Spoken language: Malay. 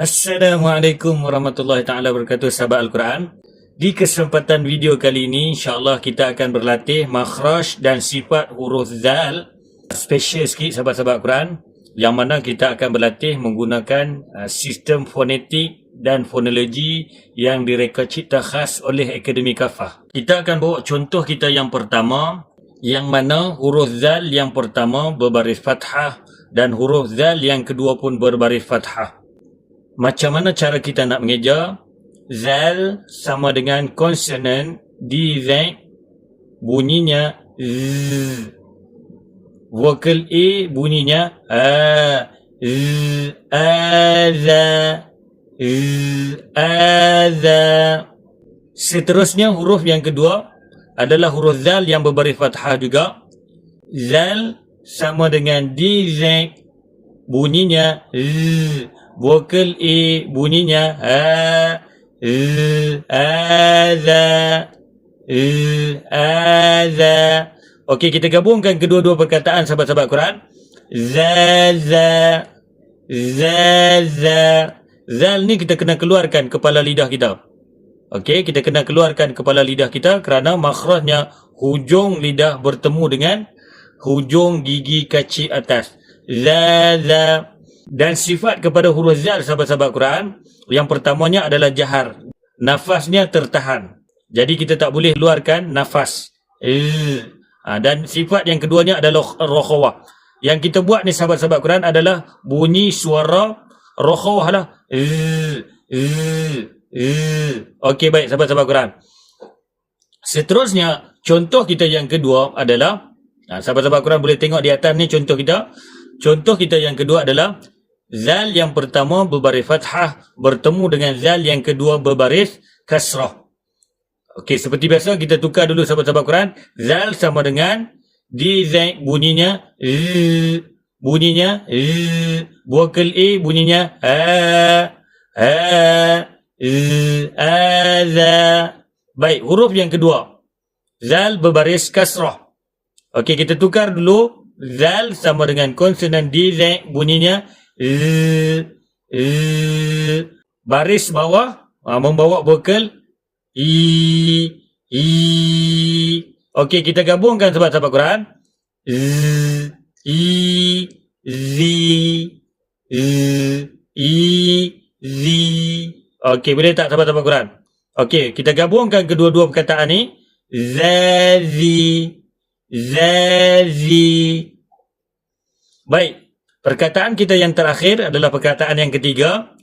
Assalamualaikum warahmatullahi taala wabarakatuh, sahabat Al-Quran. Di kesempatan video kali ini, insya-Allah kita akan berlatih makhraj dan sifat huruf zal. Special sikit sahabat-sahabat Al-Quran, yang mana kita akan berlatih menggunakan sistem fonetik dan fonologi yang direka cipta khas oleh Akademi Kafah. Kita akan bawa contoh kita yang pertama, yang mana huruf zal yang pertama berbaris fathah dan huruf zal yang kedua pun berbaris fathah. Macam mana cara kita nak mengeja? Zal sama dengan konsonan D-Z, bunyinya Z. Vokal A bunyinya A. Z, A-za, Z, A-za. Seterusnya huruf yang kedua adalah huruf zal yang berbaris fathah juga. Zal sama dengan D-Z, bunyinya Z. Vokal A bunyinya A. Z, A-za, Z, A-za. Okey, kita gabungkan kedua-dua perkataan sahabat-sahabat Quran. Za-za, za-za. Zal ni kita kena keluarkan kepala lidah kita. Okey, kita kena keluarkan kepala lidah kita kerana makhrajnya hujung lidah bertemu dengan hujung gigi kacik atas. Za-za. Dan sifat kepada huruf zal sahabat-sahabat Quran, yang pertamanya adalah jahar. Nafasnya tertahan. Jadi kita tak boleh keluarkan nafas. Dan sifat yang keduanya adalah rokhawah. Yang kita buat ni sahabat-sahabat Quran adalah bunyi suara rokhawah lah. Okey, baik sahabat-sahabat Quran. Seterusnya, contoh kita yang kedua adalah, sahabat-sahabat Quran boleh tengok di atas ni contoh kita. Contoh kita yang kedua adalah zal yang pertama berbaris fathah bertemu dengan zal yang kedua berbaris kasrah. Okey, seperti biasa kita tukar dulu sahabat-sahabat Quran. Zal sama dengan D-Z, bunyinya Z, bunyinya Z. Vokal A bunyinya A. A, Z, A-za. Baik, huruf yang kedua, zal berbaris kasrah. Okey, kita tukar dulu. Zal sama dengan konsonan D-Z, bunyinya Z, Z. Baris bawah membawa vokal I. Okey, kita gabungkan sahabat-sahabat Quran. Z, I, Z, Z, I, Z. Okey, boleh tak sahabat-sahabat Quran? Okey, kita gabungkan kedua-dua perkataan ni. Zazi, Zazi. Baik, perkataan kita yang terakhir adalah perkataan yang ketiga.